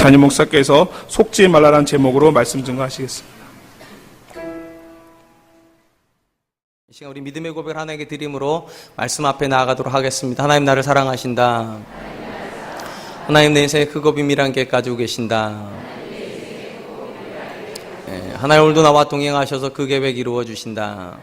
담임 목사께서 속지 말라라는 제목으로 말씀 증거하시겠습니다. 이 시간 우리 믿음의 고백을 하나님께 드림으로 말씀 앞에 나아가도록 하겠습니다. 하나님 나를 사랑하신다. 하나님 내 인생에 크고 비밀한 계획 가지고 계신다. 하나님 오늘도 나와 동행하셔서 그 계획 이루어 주신다.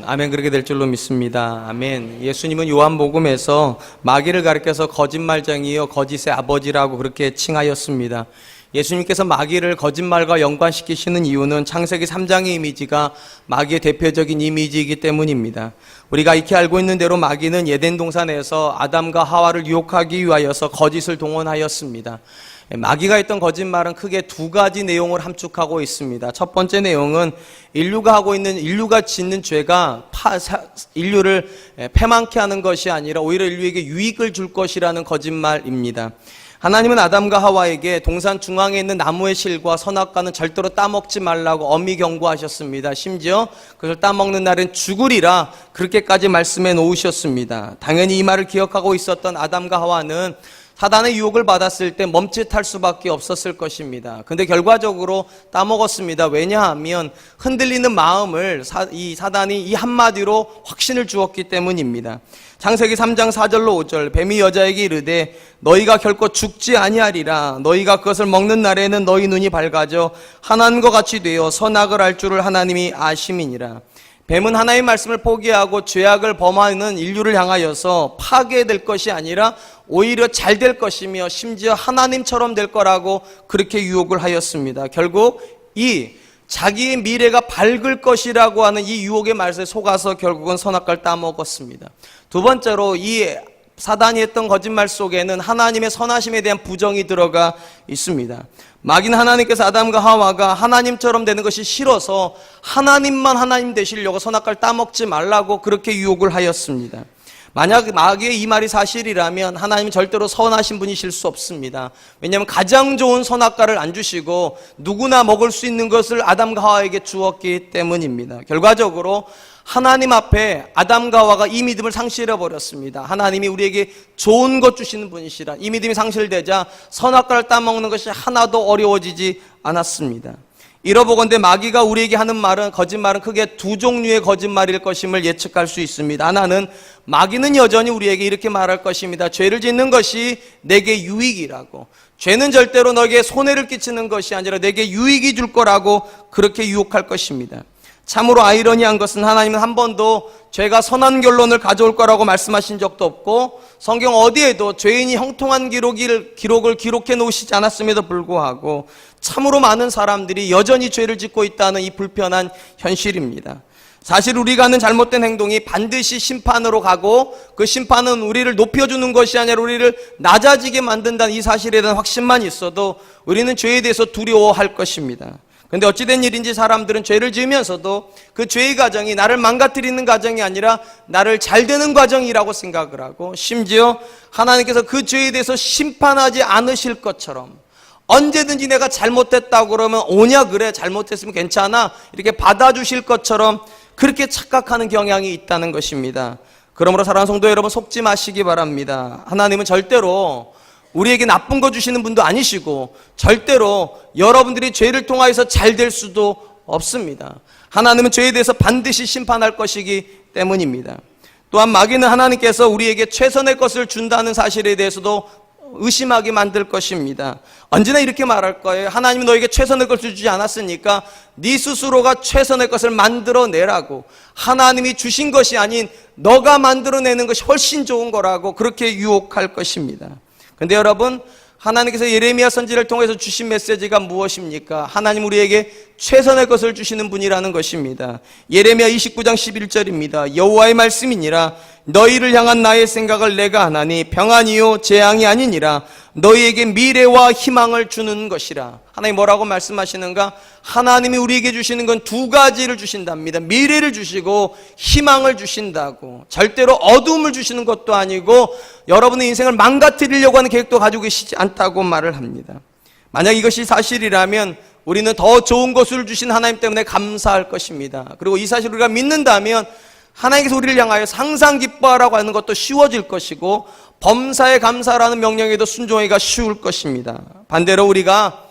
아멘. 그렇게 될 줄로 믿습니다. 아멘. 예수님은 요한복음에서 마귀를 가리켜서 거짓말쟁이요 거짓의 아버지라고 그렇게 칭하였습니다. 예수님께서 마귀를 거짓말과 연관시키시는 이유는 창세기 3장의 이미지가 마귀의 대표적인 이미지이기 때문입니다. 우리가 익히 알고 있는 대로 마귀는 에덴 동산에서 아담과 하와를 유혹하기 위하여서 거짓을 동원하였습니다. 마귀가 했던 거짓말은 크게 두 가지 내용을 함축하고 있습니다. 첫 번째 내용은 인류가 짓는 죄가 인류를 패망케 하는 것이 아니라 오히려 인류에게 유익을 줄 것이라는 거짓말입니다. 하나님은 아담과 하와에게 동산 중앙에 있는 나무의 실과 선악과는 절대로 따먹지 말라고 엄히 경고하셨습니다. 심지어 그것을 따먹는 날엔 죽으리라 그렇게까지 말씀해 놓으셨습니다. 당연히 이 말을 기억하고 있었던 아담과 하와는 사단의 유혹을 받았을 때 멈칫할 수밖에 없었을 것입니다. 근데 결과적으로 따먹었습니다. 왜냐하면 흔들리는 마음을 이 사단이 이 한마디로 확신을 주었기 때문입니다. 창세기 3장 4절로 5절 뱀이 여자에게 이르되 너희가 결코 죽지 아니하리라. 너희가 그것을 먹는 날에는 너희 눈이 밝아져 하나님과 같이 되어 선악을 알 줄을 하나님이 아심이니라. 뱀은 하나님의 말씀을 포기하고 죄악을 범하는 인류를 향하여서 파괴될 것이 아니라 오히려 잘 될 것이며 심지어 하나님처럼 될 거라고 그렇게 유혹을 하였습니다. 결국 이 자기의 미래가 밝을 것이라고 하는 이 유혹의 말씀에 속아서 결국은 선악과를 따먹었습니다. 두 번째로 이 사단이 했던 거짓말 속에는 하나님의 선하심에 대한 부정이 들어가 있습니다. 마귀는 하나님께서 아담과 하와가 하나님처럼 되는 것이 싫어서 하나님만 하나님 되시려고 선악과를 따먹지 말라고 그렇게 유혹을 하였습니다. 만약 마귀의 이 말이 사실이라면 하나님은 절대로 선하신 분이실 수 없습니다. 왜냐하면 가장 좋은 선악과를 안 주시고 누구나 먹을 수 있는 것을 아담과 하와에게 주었기 때문입니다. 결과적으로 하나님 앞에 아담과 하와가 이 믿음을 상실해버렸습니다. 하나님이 우리에게 좋은 것 주시는 분이시라. 이 믿음이 상실되자 선악과를 따먹는 것이 하나도 어려워지지 않았습니다. 이러보건대 마귀가 우리에게 하는 거짓말은 크게 두 종류의 거짓말일 것임을 예측할 수 있습니다. 하나는 마귀는 여전히 우리에게 이렇게 말할 것입니다. 죄를 짓는 것이 내게 유익이라고. 죄는 절대로 너에게 손해를 끼치는 것이 아니라 내게 유익이 줄 거라고 그렇게 유혹할 것입니다. 참으로 아이러니한 것은 하나님은 한 번도 죄가 선한 결론을 가져올 거라고 말씀하신 적도 없고 성경 어디에도 죄인이 형통한 기록을 기록해 놓으시지 않았음에도 불구하고 참으로 많은 사람들이 여전히 죄를 짓고 있다는 이 불편한 현실입니다. 사실 우리가 하는 잘못된 행동이 반드시 심판으로 가고 그 심판은 우리를 높여주는 것이 아니라 우리를 낮아지게 만든다는 이 사실에 대한 확신만 있어도 우리는 죄에 대해서 두려워할 것입니다. 근데 어찌된 일인지 사람들은 죄를 지으면서도 그 죄의 과정이 나를 망가뜨리는 과정이 아니라 나를 잘 되는 과정이라고 생각을 하고 심지어 하나님께서 그 죄에 대해서 심판하지 않으실 것처럼 언제든지 내가 잘못했다고 그러면 오냐 그래 잘못했으면 괜찮아 이렇게 받아주실 것처럼 그렇게 착각하는 경향이 있다는 것입니다. 그러므로 사랑하는 성도 여러분 속지 마시기 바랍니다. 하나님은 절대로 우리에게 나쁜 거 주시는 분도 아니시고 절대로 여러분들이 죄를 통하여서 잘 될 수도 없습니다. 하나님은 죄에 대해서 반드시 심판할 것이기 때문입니다. 또한 마귀는 하나님께서 우리에게 최선의 것을 준다는 사실에 대해서도 의심하게 만들 것입니다. 언제나 이렇게 말할 거예요. 하나님은 너에게 최선의 것을 주지 않았으니까 네 스스로가 최선의 것을 만들어내라고. 하나님이 주신 것이 아닌 너가 만들어내는 것이 훨씬 좋은 거라고 그렇게 유혹할 것입니다. 근데 여러분 하나님께서 예레미야 선지를 통해서 주신 메시지가 무엇입니까? 하나님 우리에게 최선의 것을 주시는 분이라는 것입니다. 예레미야 29장 11절입니다. 여호와의 말씀이니라 너희를 향한 나의 생각을 내가 하나니 평안이요 재앙이 아니니라 너희에게 미래와 희망을 주는 것이라. 하나님 뭐라고 말씀하시는가? 하나님이 우리에게 주시는 건 두 가지를 주신답니다. 미래를 주시고 희망을 주신다고. 절대로 어둠을 주시는 것도 아니고 여러분의 인생을 망가뜨리려고 하는 계획도 가지고 계시지 않다고 말을 합니다. 만약 이것이 사실이라면 우리는 더 좋은 것을 주신 하나님 때문에 감사할 것입니다. 그리고 이 사실을 우리가 믿는다면 하나님께서 우리를 향하여 항상 기뻐하라고 하는 것도 쉬워질 것이고 범사에 감사라는 명령에도 순종하기가 쉬울 것입니다. 반대로 우리가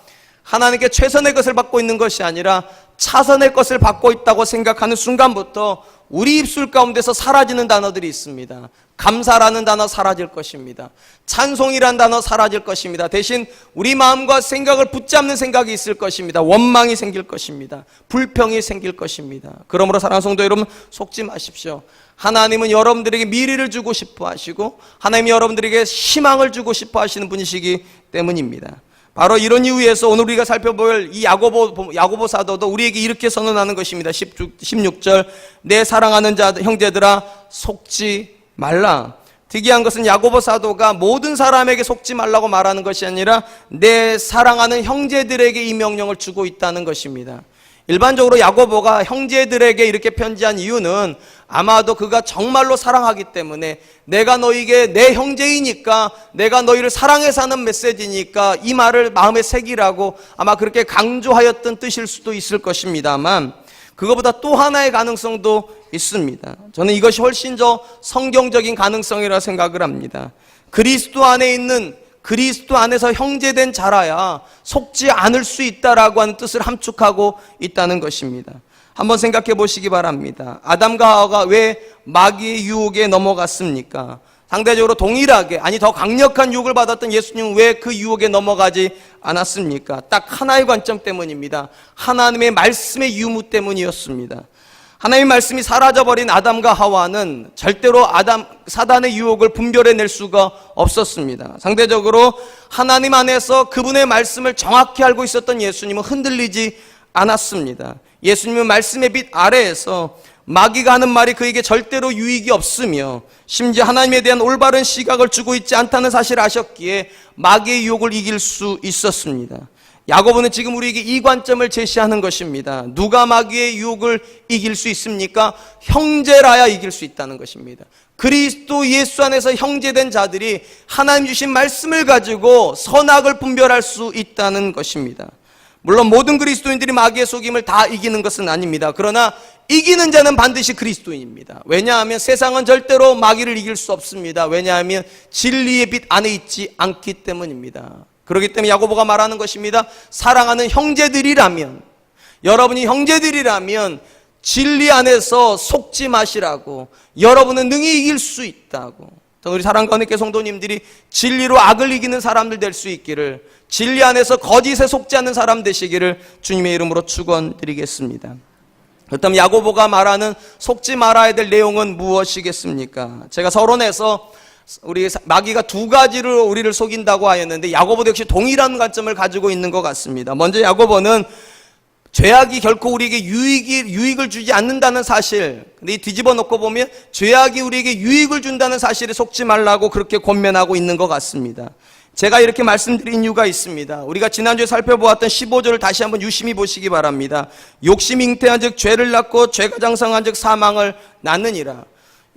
하나님께 최선의 것을 받고 있는 것이 아니라 차선의 것을 받고 있다고 생각하는 순간부터 우리 입술 가운데서 사라지는 단어들이 있습니다. 감사라는 단어 사라질 것입니다. 찬송이라는 단어 사라질 것입니다. 대신 우리 마음과 생각을 붙잡는 생각이 있을 것입니다. 원망이 생길 것입니다. 불평이 생길 것입니다. 그러므로 사랑하는 성도 여러분, 속지 마십시오. 하나님은 여러분들에게 미래를 주고 싶어 하시고 하나님이 여러분들에게 희망을 주고 싶어 하시는 분이시기 때문입니다. 바로 이런 이유에서 오늘 우리가 살펴볼 이 야고보 사도도 우리에게 이렇게 선언하는 것입니다. 16절, 내 사랑하는 형제들아 속지 말라. 특이한 것은 야고보 사도가 모든 사람에게 속지 말라고 말하는 것이 아니라 내 사랑하는 형제들에게 이 명령을 주고 있다는 것입니다. 일반적으로 야고보가 형제들에게 이렇게 편지한 이유는 아마도 그가 정말로 사랑하기 때문에 내가 너에게 내 형제이니까 내가 너희를 사랑해서 하는 메시지니까 이 말을 마음에 새기라고 아마 그렇게 강조하였던 뜻일 수도 있을 것입니다만 그것보다 또 하나의 가능성도 있습니다. 저는 이것이 훨씬 더 성경적인 가능성이라 생각을 합니다. 그리스도 안에서 형제된 자라야 속지 않을 수 있다라고 하는 뜻을 함축하고 있다는 것입니다. 한번 생각해 보시기 바랍니다. 아담과 하와가 왜 마귀의 유혹에 넘어갔습니까? 상대적으로 동일하게, 아니 더 강력한 유혹을 받았던 예수님은 왜 그 유혹에 넘어가지 않았습니까? 딱 하나의 관점 때문입니다. 하나님의 말씀의 유무 때문이었습니다. 하나님의 말씀이 사라져버린 아담과 하와는 절대로 사단의 유혹을 분별해낼 수가 없었습니다. 상대적으로 하나님 안에서 그분의 말씀을 정확히 알고 있었던 예수님은 흔들리지 않았습니다. 예수님은 말씀의 빛 아래에서 마귀가 하는 말이 그에게 절대로 유익이 없으며 심지어 하나님에 대한 올바른 시각을 주고 있지 않다는 사실을 아셨기에 마귀의 유혹을 이길 수 있었습니다. 야고보는 지금 우리에게 이 관점을 제시하는 것입니다. 누가 마귀의 유혹을 이길 수 있습니까? 형제라야 이길 수 있다는 것입니다. 그리스도 예수 안에서 형제된 자들이 하나님 주신 말씀을 가지고 선악을 분별할 수 있다는 것입니다. 물론 모든 그리스도인들이 마귀의 속임을 다 이기는 것은 아닙니다. 그러나 이기는 자는 반드시 그리스도인입니다. 왜냐하면 세상은 절대로 마귀를 이길 수 없습니다. 왜냐하면 진리의 빛 안에 있지 않기 때문입니다. 그렇기 때문에 야고보가 말하는 것입니다. 사랑하는 형제들이라면, 여러분이 형제들이라면 진리 안에서 속지 마시라고, 여러분은 능히 이길 수 있다고. 우리 사랑과 은혜교회 성도님들이 진리로 악을 이기는 사람들 될 수 있기를, 진리 안에서 거짓에 속지 않는 사람 되시기를 주님의 이름으로 축원드리겠습니다. 그렇다면 야고보가 말하는 속지 말아야 될 내용은 무엇이겠습니까? 제가 서론에서 우리 마귀가 두 가지로 우리를 속인다고 하였는데 야고보도 역시 동일한 관점을 가지고 있는 것 같습니다. 먼저 야고보는 죄악이 결코 우리에게 유익을 주지 않는다는 사실, 근데 이 뒤집어 놓고 보면 죄악이 우리에게 유익을 준다는 사실에 속지 말라고 그렇게 권면하고 있는 것 같습니다. 제가 이렇게 말씀드린 이유가 있습니다. 우리가 지난주에 살펴보았던 15절을 다시 한번 유심히 보시기 바랍니다. 욕심이 잉태한 즉 죄를 낳고 죄가 장성한 즉 사망을 낳느니라.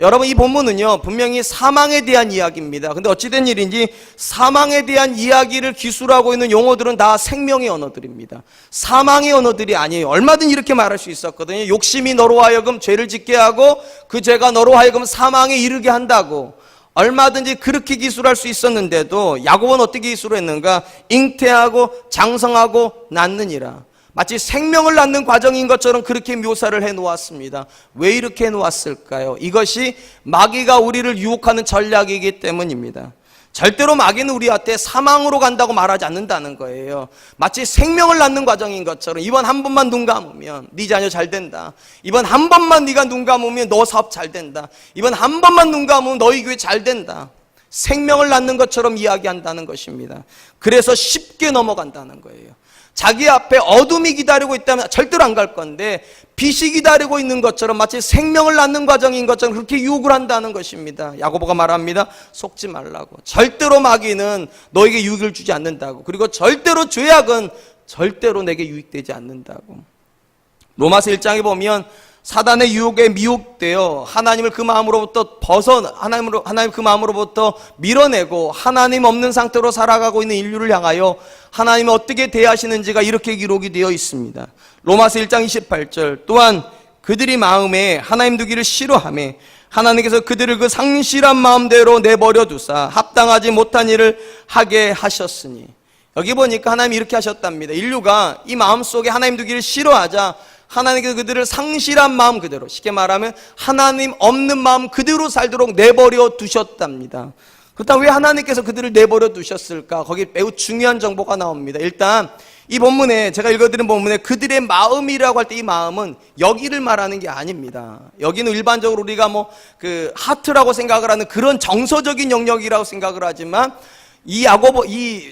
여러분, 이 본문은요 분명히 사망에 대한 이야기입니다. 근데 어찌된 일인지 사망에 대한 이야기를 기술하고 있는 용어들은 다 생명의 언어들입니다. 사망의 언어들이 아니에요. 얼마든지 이렇게 말할 수 있었거든요. 욕심이 너로 하여금 죄를 짓게 하고 그 죄가 너로 하여금 사망에 이르게 한다고 얼마든지 그렇게 기술할 수 있었는데도 야고보는 어떻게 기술했는가? 잉태하고 장성하고 낳느니라. 마치 생명을 낳는 과정인 것처럼 그렇게 묘사를 해놓았습니다. 왜 이렇게 해놓았을까요? 이것이 마귀가 우리를 유혹하는 전략이기 때문입니다. 절대로 마귀는 우리한테 사망으로 간다고 말하지 않는다는 거예요. 마치 생명을 낳는 과정인 것처럼 이번 한 번만 눈 감으면 네 자녀 잘 된다. 이번 한 번만 네가 눈 감으면 너 사업 잘 된다. 이번 한 번만 눈 감으면 너희 교회 잘 된다. 생명을 낳는 것처럼 이야기한다는 것입니다. 그래서 쉽게 넘어간다는 거예요. 자기 앞에 어둠이 기다리고 있다면 절대로 안 갈 건데 빛이 기다리고 있는 것처럼 마치 생명을 낳는 과정인 것처럼 그렇게 유혹을 한다는 것입니다. 야고보가 말합니다. 속지 말라고. 절대로 마귀는 너에게 유익을 주지 않는다고. 그리고 절대로 죄악은 절대로 내게 유익되지 않는다고. 로마서 1장에 보면 사단의 유혹에 미혹되어 하나님을 그 마음으로부터 하나님 그 마음으로부터 밀어내고 하나님 없는 상태로 살아가고 있는 인류를 향하여 하나님이 어떻게 대하시는지가 이렇게 기록이 되어 있습니다. 로마서 1장 28절 또한 그들이 마음에 하나님 두기를 싫어하며 하나님께서 그들을 그 상실한 마음대로 내버려 두사 합당하지 못한 일을 하게 하셨으니. 여기 보니까 하나님이 이렇게 하셨답니다. 인류가 이 마음속에 하나님 두기를 싫어하자 하나님께서 그들을 상실한 마음 그대로, 쉽게 말하면 하나님 없는 마음 그대로 살도록 내버려 두셨답니다. 그렇다면 왜 하나님께서 그들을 내버려 두셨을까? 거기 매우 중요한 정보가 나옵니다. 일단 이 본문에, 제가 읽어드린 본문에 그들의 마음이라고 할 때 이 마음은 여기를 말하는 게 아닙니다. 여기는 일반적으로 우리가 그 하트라고 생각을 하는 그런 정서적인 영역이라고 생각을 하지만 이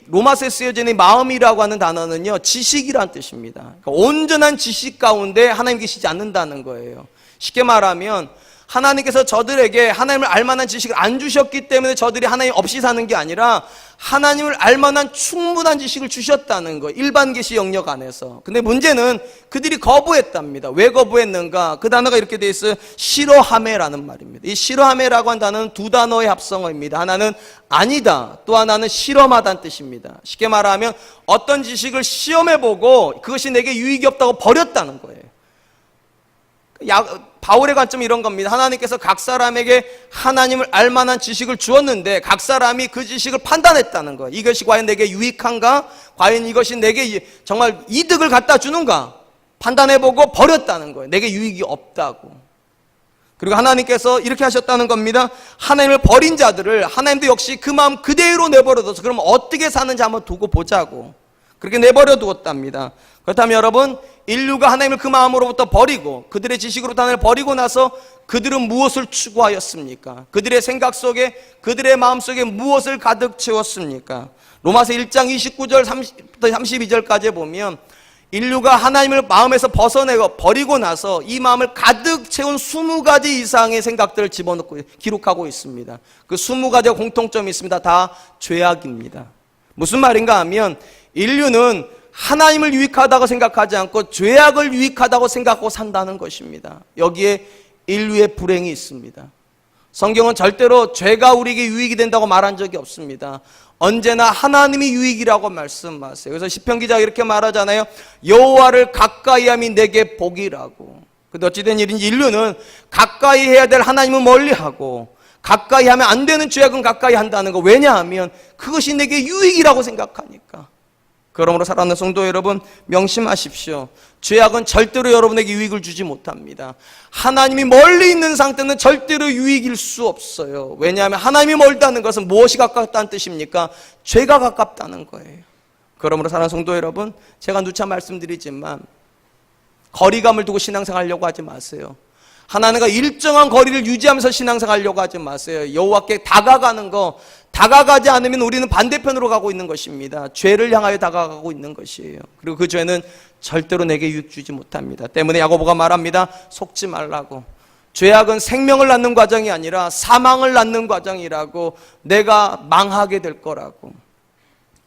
로마서에 쓰여져 있는 마음이라고 하는 단어는요, 지식이란 뜻입니다. 그러니까 온전한 지식 가운데 하나님 계시지 않는다는 거예요. 쉽게 말하면 하나님께서 저들에게 하나님을 알만한 지식을 안 주셨기 때문에 저들이 하나님 없이 사는 게 아니라 하나님을 알만한 충분한 지식을 주셨다는 거예요. 일반 계시 영역 안에서. 근데 문제는 그들이 거부했답니다. 왜 거부했는가? 그 단어가 이렇게 돼 있어요. 싫어하매라는 말입니다. 이 싫어하매라고 한 단어는 두 단어의 합성어입니다. 하나는 아니다, 또 하나는 실험하다는 뜻입니다. 쉽게 말하면 어떤 지식을 시험해보고 그것이 내게 유익이 없다고 버렸다는 거예요. 바울의 관점은 이런 겁니다. 하나님께서 각 사람에게 하나님을 알만한 지식을 주었는데 각 사람이 그 지식을 판단했다는 거예요. 이것이 과연 내게 유익한가? 과연 이것이 내게 정말 이득을 갖다 주는가? 판단해보고 버렸다는 거예요. 내게 유익이 없다고. 그리고 하나님께서 이렇게 하셨다는 겁니다. 하나님을 버린 자들을 하나님도 역시 그 마음 그대로 내버려둬서 그럼 어떻게 사는지 한번 두고 보자고 그렇게 내버려 두었답니다. 그렇다면 여러분, 인류가 하나님을 그 마음으로부터 버리고 그들의 지식으로부터 하나님을 버리고 나서 그들은 무엇을 추구하였습니까? 그들의 생각 속에, 그들의 마음 속에 무엇을 가득 채웠습니까? 로마서 1장 29절 30부터 32절까지 보면 인류가 하나님을 마음에서 벗어내고 버리고 나서 이 마음을 가득 채운 20가지 이상의 생각들을 집어넣고 기록하고 있습니다. 그 20가지가 공통점이 있습니다. 다 죄악입니다. 무슨 말인가 하면 인류는 하나님을 유익하다고 생각하지 않고 죄악을 유익하다고 생각하고 산다는 것입니다. 여기에 인류의 불행이 있습니다. 성경은 절대로 죄가 우리에게 유익이 된다고 말한 적이 없습니다. 언제나 하나님이 유익이라고 말씀하세요. 그래서 시편 기자가 이렇게 말하잖아요. 여호와를 가까이함이 내게 복이라고. 근데 어찌된 일인지 인류는 가까이 해야 될 하나님은 멀리하고 가까이 하면 안 되는 죄악은 가까이 한다는 거. 왜냐하면 그것이 내게 유익이라고 생각하니까. 그러므로 사랑하는 성도 여러분, 명심하십시오. 죄악은 절대로 여러분에게 유익을 주지 못합니다. 하나님이 멀리 있는 상태는 절대로 유익일 수 없어요. 왜냐하면 하나님이 멀다는 것은 무엇이 가깝다는 뜻입니까? 죄가 가깝다는 거예요. 그러므로 사랑하는 성도 여러분, 제가 누차 말씀드리지만 거리감을 두고 신앙생활하려고 하지 마세요. 하나님과 일정한 거리를 유지하면서 신앙생활하려고 하지 마세요. 여호와께 다가가는 거, 다가가지 않으면 우리는 반대편으로 가고 있는 것입니다. 죄를 향하여 다가가고 있는 것이에요. 그리고 그 죄는 절대로 내게 유익 주지 못합니다. 때문에 야고보가 말합니다. 속지 말라고. 죄악은 생명을 낳는 과정이 아니라 사망을 낳는 과정이라고, 내가 망하게 될 거라고.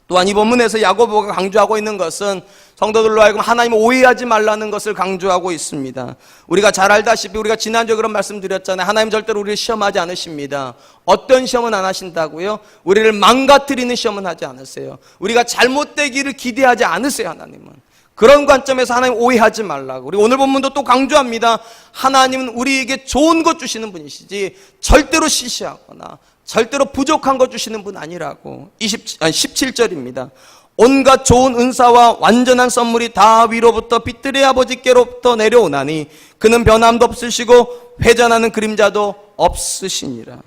또한 이 본문에서 야고보가 강조하고 있는 것은 성도들로 하여금 하나님을 오해하지 말라는 것을 강조하고 있습니다. 우리가 잘 알다시피 우리가 지난주에 그런 말씀 드렸잖아요. 하나님 절대로 우리를 시험하지 않으십니다. 어떤 시험은 안 하신다고요? 우리를 망가뜨리는 시험은 하지 않으세요. 우리가 잘못되기를 기대하지 않으세요. 하나님은. 그런 관점에서 하나님 오해하지 말라고. 우리 오늘 본문도 또 강조합니다. 하나님은 우리에게 좋은 것 주시는 분이시지 절대로 시시하거나 절대로 부족한 것 주시는 분 아니라고. 17절입니다. 온갖 좋은 은사와 완전한 선물이 다 위로부터 빛들의 아버지께로부터 내려오나니 그는 변함도 없으시고 회전하는 그림자도 없으시니라.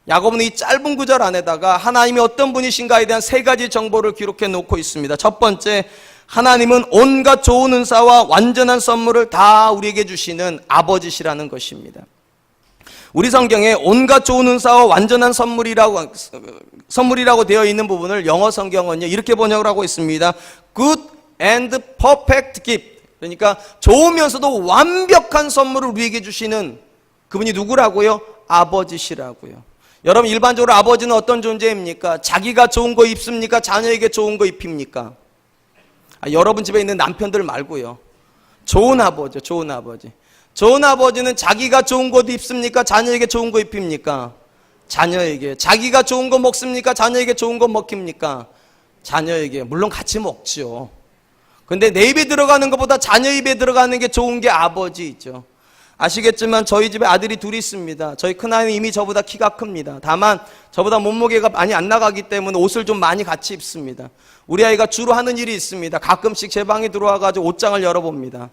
야고보는 이 짧은 구절 안에다가 하나님이 어떤 분이신가에 대한 세 가지 정보를 기록해 놓고 있습니다. 첫 번째, 하나님은 온갖 좋은 은사와 완전한 선물을 다 우리에게 주시는 아버지시라는 것입니다. 우리 성경에 온갖 좋은 은사와 완전한 선물이라고 되어 있는 부분을 영어 성경은요 이렇게 번역을 하고 있습니다. Good and perfect gift. 그러니까 좋으면서도 완벽한 선물을 우리에게 주시는 그분이 누구라고요? 아버지시라고요. 여러분, 일반적으로 아버지는 어떤 존재입니까? 자기가 좋은 거 입습니까? 자녀에게 좋은 거 입힙니까? 여러분 집에 있는 남편들 말고요. 좋은 아버지, 좋은 아버지. 좋은 아버지는 자기가 좋은 것 입습니까? 자녀에게 좋은 거 입힙니까? 자녀에게. 자기가 좋은 거 먹습니까? 자녀에게 좋은 거 먹힙니까? 자녀에게. 물론 같이 먹죠. 근데 내 입에 들어가는 것보다 자녀 입에 들어가는 게 좋은 게 아버지죠. 아시겠지만 저희 집에 아들이 둘이 있습니다. 저희 큰아이는 이미 저보다 키가 큽니다. 다만 저보다 몸무게가 많이 안 나가기 때문에 옷을 좀 많이 같이 입습니다. 우리 아이가 주로 하는 일이 있습니다. 가끔씩 제 방에 들어와가지고 옷장을 열어봅니다.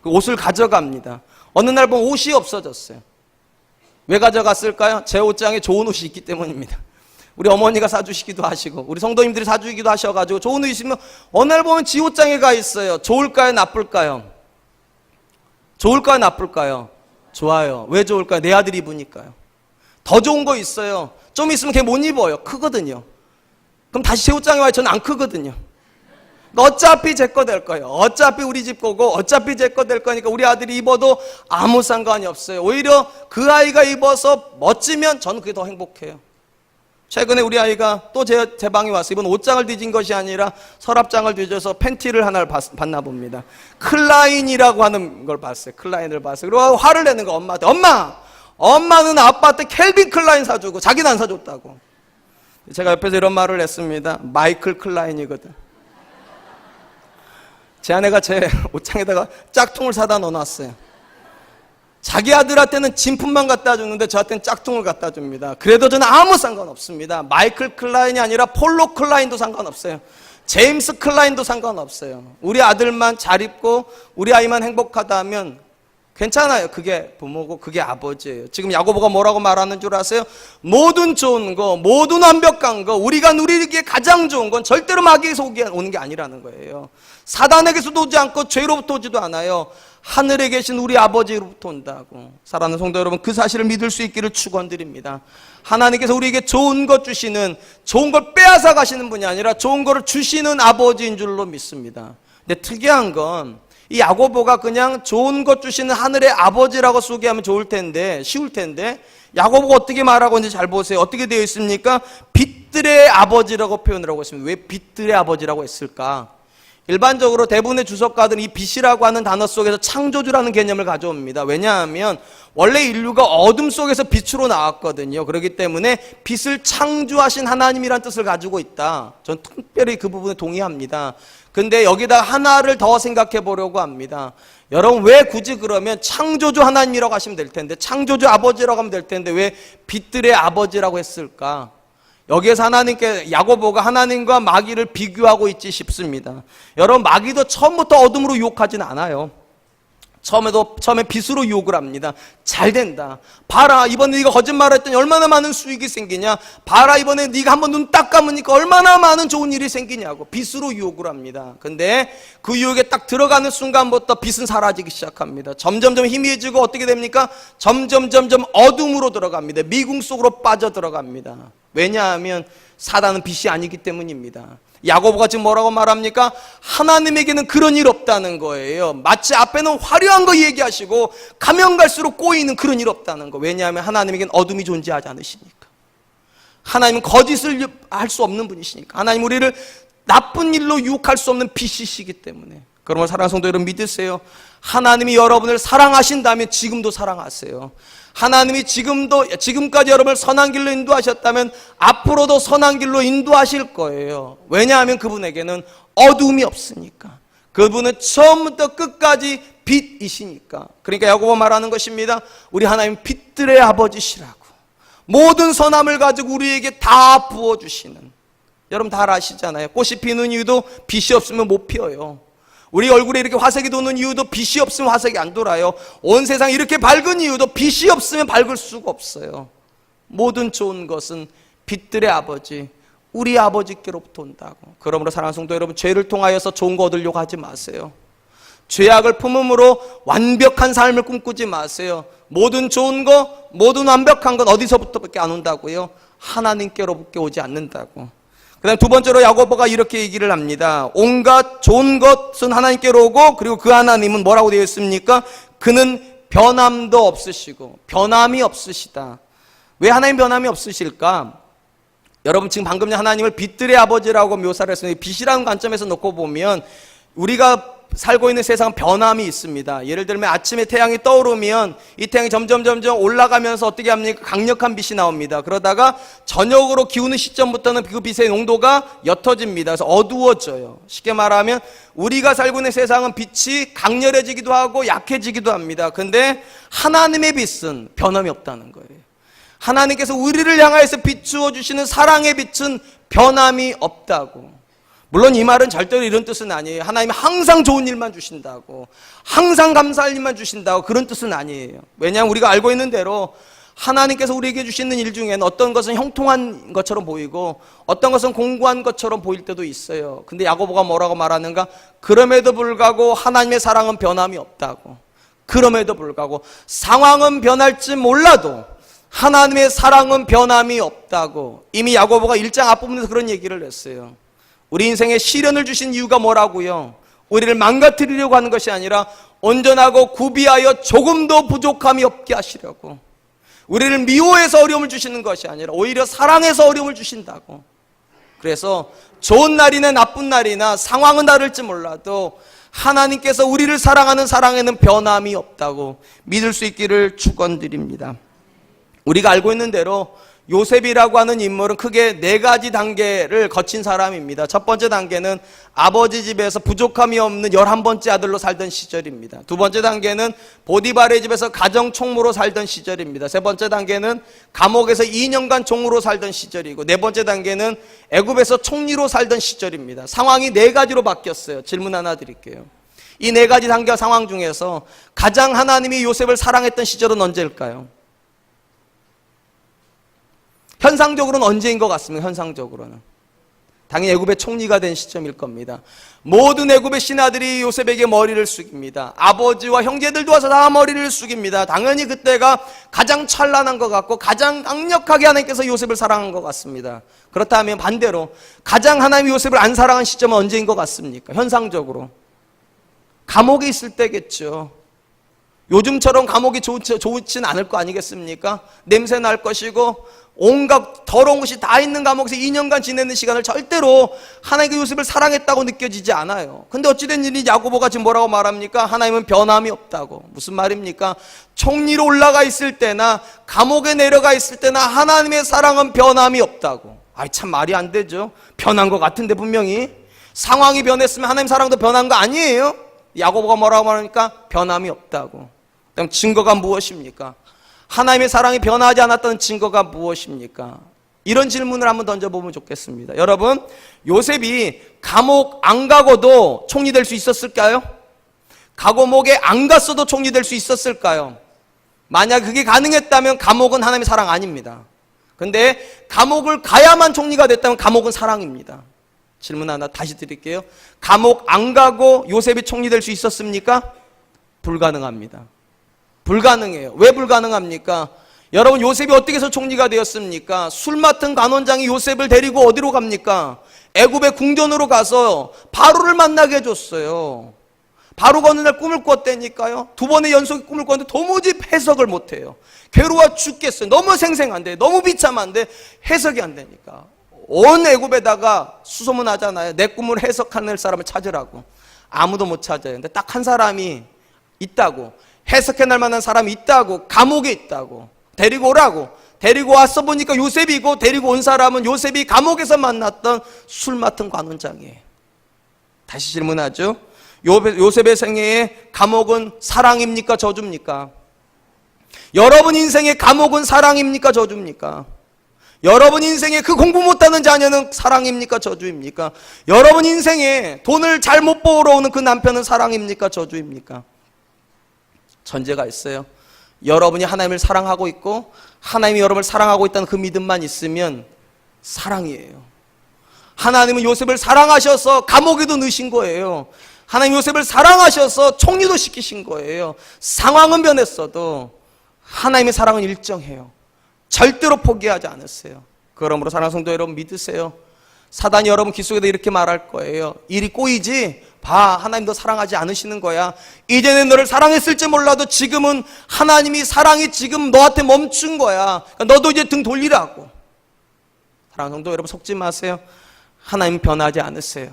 그 옷을 가져갑니다. 어느 날 보면 옷이 없어졌어요. 왜 가져갔을까요? 제 옷장에 좋은 옷이 있기 때문입니다. 우리 어머니가 사주시기도 하시고 우리 성도님들이 사주기도 하셔가지고 좋은 옷이 있으면 어느 날 보면 지 옷장에 가 있어요. 좋을까요? 나쁠까요? 좋을까요? 나쁠까요? 좋아요. 왜 좋을까요? 내 아들이 입으니까요. 더 좋은 거 있어요. 좀 있으면 걔 못 입어요. 크거든요. 그럼 다시 제 옷장에 와요. 저는 안 크거든요. 어차피 제 거 될 거예요. 어차피 우리 집 거고 어차피 제 거 될 거니까 우리 아들이 입어도 아무 상관이 없어요. 오히려 그 아이가 입어서 멋지면 저는 그게 더 행복해요. 최근에 우리 아이가 또 제 방에 와서 이번 옷장을 뒤진 것이 아니라 서랍장을 뒤져서 팬티를 하나를 봤나 봅니다. 클라인이라고 하는 걸 봤어요. 클라인을 봤어요. 그리고 화를 내는 거 엄마한테. 엄마는 아빠한테 켈빈 클라인 사주고 자기는 안 사줬다고. 제가 옆에서 이런 말을 했습니다. 마이클 클라인이거든. 제 아내가 제 옷장에다가 짝퉁을 사다 넣어놨어요. 자기 아들한테는 진품만 갖다 주는데 저한테는 짝퉁을 갖다 줍니다. 그래도 저는 아무 상관없습니다. 마이클 클라인이 아니라 폴로 클라인도 상관없어요. 제임스 클라인도 상관없어요. 우리 아들만 잘 입고 우리 아이만 행복하다면 괜찮아요. 그게 부모고 그게 아버지예요. 지금 야고보가 뭐라고 말하는 줄 아세요? 모든 좋은 거, 모든 완벽한 거, 우리가 누리기에 가장 좋은 건 절대로 마귀에서 오는 게 아니라는 거예요. 사단에게서도 오지 않고 죄로부터 오지도 않아요. 하늘에 계신 우리 아버지로부터 온다고. 사랑하는 성도 여러분, 그 사실을 믿을 수 있기를 축원드립니다. 하나님께서 우리에게 좋은 것 주시는, 좋은 걸 빼앗아 가시는 분이 아니라 좋은 거를 주시는 아버지인 줄로 믿습니다. 근데 특이한 건 이 야고보가 그냥 좋은 것 주시는 하늘의 아버지라고 소개하면 좋을 텐데, 쉬울 텐데, 야고보가 어떻게 말하고 있는지 잘 보세요. 어떻게 되어 있습니까? 빛들의 아버지라고 표현을 하고 있습니다. 왜 빛들의 아버지라고 했을까? 일반적으로 대부분의 주석가들은 이 빛이라고 하는 단어 속에서 창조주라는 개념을 가져옵니다. 왜냐하면 원래 인류가 어둠 속에서 빛으로 나왔거든요. 그렇기 때문에 빛을 창조하신 하나님이란 뜻을 가지고 있다. 전 특별히 그 부분에 동의합니다. 근데 여기다 하나를 더 생각해 보려고 합니다. 여러분, 왜 굳이 그러면 창조주 하나님이라고 하시면 될 텐데, 창조주 아버지라고 하면 될 텐데 왜 빛들의 아버지라고 했을까? 여기에서 야고보가 하나님과 마귀를 비교하고 있지 싶습니다. 여러분, 마귀도 처음부터 어둠으로 유혹하진 않아요. 처음에 빛으로 유혹을 합니다. 잘 된다. 봐라, 이번에 네가 거짓말을 했더니 얼마나 많은 수익이 생기냐. 봐라, 이번에 네가 한번 눈 딱 감으니까 얼마나 많은 좋은 일이 생기냐고 빛으로 유혹을 합니다. 근데 그 유혹에 딱 들어가는 순간부터 빛은 사라지기 시작합니다. 점점점 희미해지고 어떻게 됩니까? 점점 어둠으로 들어갑니다. 미궁 속으로 빠져 들어갑니다. 왜냐하면 사단은 빛이 아니기 때문입니다. 야고보가 지금 뭐라고 말합니까? 하나님에게는 그런 일 없다는 거예요. 마치 앞에는 화려한 거 얘기하시고 가면 갈수록 꼬이는 그런 일 없다는 거. 왜냐하면 하나님에게는 어둠이 존재하지 않으시니까. 하나님은 거짓을 할 수 없는 분이시니까. 하나님 우리를 나쁜 일로 유혹할 수 없는 빛이시기 때문에. 그러므로 사랑하는 성도 여러분, 믿으세요. 하나님이 여러분을 사랑하신다면 지금도 사랑하세요. 하나님이 지금까지 여러분을 선한 길로 인도하셨다면 앞으로도 선한 길로 인도하실 거예요. 왜냐하면 그분에게는 어둠이 없으니까. 그분은 처음부터 끝까지 빛이시니까. 그러니까 야고보 말하는 것입니다. 우리 하나님 빛들의 아버지시라고. 모든 선함을 가지고 우리에게 다 부어주시는. 여러분 다 아시잖아요. 꽃이 피는 이유도 빛이 없으면 못 피어요. 우리 얼굴에 이렇게 화색이 도는 이유도 빛이 없으면 화색이 안 돌아요. 온 세상이 이렇게 밝은 이유도 빛이 없으면 밝을 수가 없어요. 모든 좋은 것은 빛들의 아버지, 우리 아버지께로부터 온다고. 그러므로 사랑하는 성도 여러분, 죄를 통하여서 좋은 거 얻으려고 하지 마세요. 죄악을 품음으로 완벽한 삶을 꿈꾸지 마세요. 모든 좋은 거, 모든 완벽한 건 어디서부터밖에 안 온다고요? 하나님께로부터 오지 않는다고. 그 다음 두 번째로 야고보가 이렇게 얘기를 합니다. 온갖 좋은 것은 하나님께로 오고, 그리고 그 하나님은 뭐라고 되어 있습니까? 그는 변함도 없으시고 변함이 없으시다. 왜 하나님 변함이 없으실까? 여러분 지금 방금 하나님을 빛들의 아버지라고 묘사를 했습니다. 빛이라는 관점에서 놓고 보면 우리가 살고 있는 세상은 변함이 있습니다. 예를 들면 아침에 태양이 떠오르면 이 태양이 점점 올라가면서 어떻게 합니까? 강력한 빛이 나옵니다. 그러다가 저녁으로 기우는 시점부터는 그 빛의 농도가 옅어집니다. 그래서 어두워져요. 쉽게 말하면 우리가 살고 있는 세상은 빛이 강렬해지기도 하고 약해지기도 합니다. 근데 하나님의 빛은 변함이 없다는 거예요. 하나님께서 우리를 향하여서 비추어 주시는 사랑의 빛은 변함이 없다고. 물론 이 말은 절대로 이런 뜻은 아니에요. 하나님이 항상 좋은 일만 주신다고, 항상 감사할 일만 주신다고, 그런 뜻은 아니에요. 왜냐하면 우리가 알고 있는 대로 하나님께서 우리에게 주시는 일 중에는 어떤 것은 형통한 것처럼 보이고 어떤 것은 공고한 것처럼 보일 때도 있어요. 근데 야고보가 뭐라고 말하는가? 그럼에도 불구하고 하나님의 사랑은 변함이 없다고. 그럼에도 불구하고 상황은 변할지 몰라도 하나님의 사랑은 변함이 없다고. 이미 야고보가 1장 앞부분에서 그런 얘기를 했어요. 우리 인생에 시련을 주신 이유가 뭐라고요? 우리를 망가뜨리려고 하는 것이 아니라 온전하고 구비하여 조금도 부족함이 없게 하시려고. 우리를 미워해서 어려움을 주시는 것이 아니라 오히려 사랑해서 어려움을 주신다고. 그래서 좋은 날이나 나쁜 날이나 상황은 다를지 몰라도 하나님께서 우리를 사랑하는 사랑에는 변함이 없다고 믿을 수 있기를 축원드립니다. 우리가 알고 있는 대로 요셉이라고 하는 인물은 크게 4가지 단계를 거친 사람입니다. 첫 번째 단계는 아버지 집에서 부족함이 없는 11번째 아들로 살던 시절입니다. 두 번째 단계는 보디발의 집에서 가정 총무로 살던 시절입니다. 세 번째 단계는 감옥에서 2년간 종으로 살던 시절이고, 네 번째 단계는 애굽에서 총리로 살던 시절입니다. 상황이 4가지로 바뀌었어요. 질문 하나 드릴게요. 이 4가지 단계 상황 중에서 가장 하나님이 요셉을 사랑했던 시절은 언제일까요? 현상적으로는 언제인 것 같습니다. 현상적으로는 당연히 애굽의 총리가 된 시점일 겁니다. 모든 애굽의 신하들이 요셉에게 머리를 숙입니다. 아버지와 형제들도 와서 다 머리를 숙입니다. 당연히 그때가 가장 찬란한 것 같고 가장 강력하게 하나님께서 요셉을 사랑한 것 같습니다. 그렇다면 반대로 가장 하나님이 요셉을 안 사랑한 시점은 언제인 것 같습니까? 현상적으로 감옥에 있을 때겠죠. 요즘처럼 감옥이 좋지는 않을 거 아니겠습니까? 냄새 날 것이고 온갖 더러운 것이 다 있는 감옥에서 2년간 지내는 시간을 절대로 하나님께 요셉을 사랑했다고 느껴지지 않아요. 근데 어찌된 일이 야고보가 지금 뭐라고 말합니까? 하나님은 변함이 없다고. 무슨 말입니까? 총리로 올라가 있을 때나 감옥에 내려가 있을 때나 하나님의 사랑은 변함이 없다고. 아이 참 말이 안 되죠. 변한 것 같은데 분명히 상황이 변했으면 하나님 사랑도 변한 거 아니에요? 야고보가 뭐라고 말합니까? 변함이 없다고. 그럼 증거가 무엇입니까? 하나님의 사랑이 변하지 않았다는 증거가 무엇입니까? 이런 질문을 한번 던져보면 좋겠습니다. 여러분, 요셉이 감옥 안 가고도 총리 될 수 있었을까요? 감옥에 안 갔어도 총리 될 수 있었을까요? 만약 그게 가능했다면 감옥은 하나님의 사랑 아닙니다. 근데 감옥을 가야만 총리가 됐다면 감옥은 사랑입니다. 질문 하나 다시 드릴게요. 감옥 안 가고 요셉이 총리 될 수 있었습니까? 불가능합니다. 불가능해요. 왜 불가능합니까? 여러분, 요셉이 어떻게 해서 총리가 되었습니까? 술 맡은 간원장이 요셉을 데리고 어디로 갑니까? 애굽의 궁전으로 가서 바로를 만나게 해줬어요. 바로가 어느 날 꿈을 꿨다니까요. 2번의 연속에 꿈을 꿨는데 도무지 해석을 못해요. 괴로워 죽겠어요. 너무 생생한데, 너무 비참한데 해석이 안 되니까 온 애굽에다가 수소문하잖아요. 내 꿈을 해석하는 사람을 찾으라고. 아무도 못 찾아요. 근데 딱 한 사람이 있다고, 해석해낼 만한 사람이 있다고, 감옥에 있다고, 데리고 오라고. 데리고 왔어 보니까 요셉이고, 데리고 온 사람은 요셉이 감옥에서 만났던 술 맡은 관원장이에요. 다시 질문하죠. 요셉의 생애에 감옥은 사랑입니까? 저주입니까? 여러분 인생의 감옥은 사랑입니까? 저주입니까? 여러분 인생에 그 공부 못하는 자녀는 사랑입니까? 저주입니까? 여러분 인생에 돈을 잘못 벌어오는 그 남편은 사랑입니까? 저주입니까? 전제가 있어요. 여러분이 하나님을 사랑하고 있고 하나님이 여러분을 사랑하고 있다는 그 믿음만 있으면 사랑이에요. 하나님은 요셉을 사랑하셔서 감옥에도 넣으신 거예요. 하나님 요셉을 사랑하셔서 총리도 시키신 거예요. 상황은 변했어도 하나님의 사랑은 일정해요. 절대로 포기하지 않으세요. 그러므로 사랑하는 성도 여러분, 믿으세요. 사단이 여러분 귀 속에도 이렇게 말할 거예요. 일이 꼬이지? 봐, 하나님 너 사랑하지 않으시는 거야. 이제는 너를 사랑했을지 몰라도 지금은 하나님이 사랑이 지금 너한테 멈춘 거야. 그러니까 너도 이제 등 돌리라고. 사랑하는 성도 여러분, 속지 마세요. 하나님 변하지 않으세요.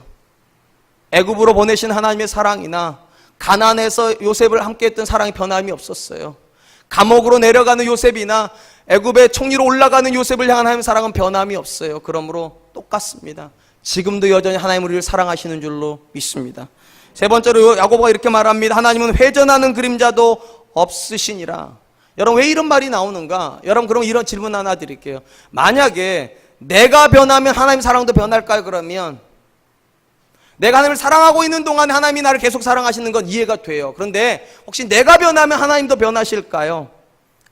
애굽으로 보내신 하나님의 사랑이나 가나안에서 요셉을 함께했던 사랑이 변함이 없었어요. 감옥으로 내려가는 요셉이나 애굽의 총리로 올라가는 요셉을 향한 하나님의 사랑은 변함이 없어요. 그러므로 똑같습니다. 지금도 여전히 하나님 우리를 사랑하시는 줄로 믿습니다. 세 번째로 야고보가 이렇게 말합니다. 하나님은 회전하는 그림자도 없으시니라. 여러분 왜 이런 말이 나오는가? 여러분 그럼 이런 질문 하나 드릴게요. 만약에 내가 변하면 하나님 사랑도 변할까요? 그러면 내가 하나님을 사랑하고 있는 동안에 하나님이 나를 계속 사랑하시는 건 이해가 돼요. 그런데 혹시 내가 변하면 하나님도 변하실까요?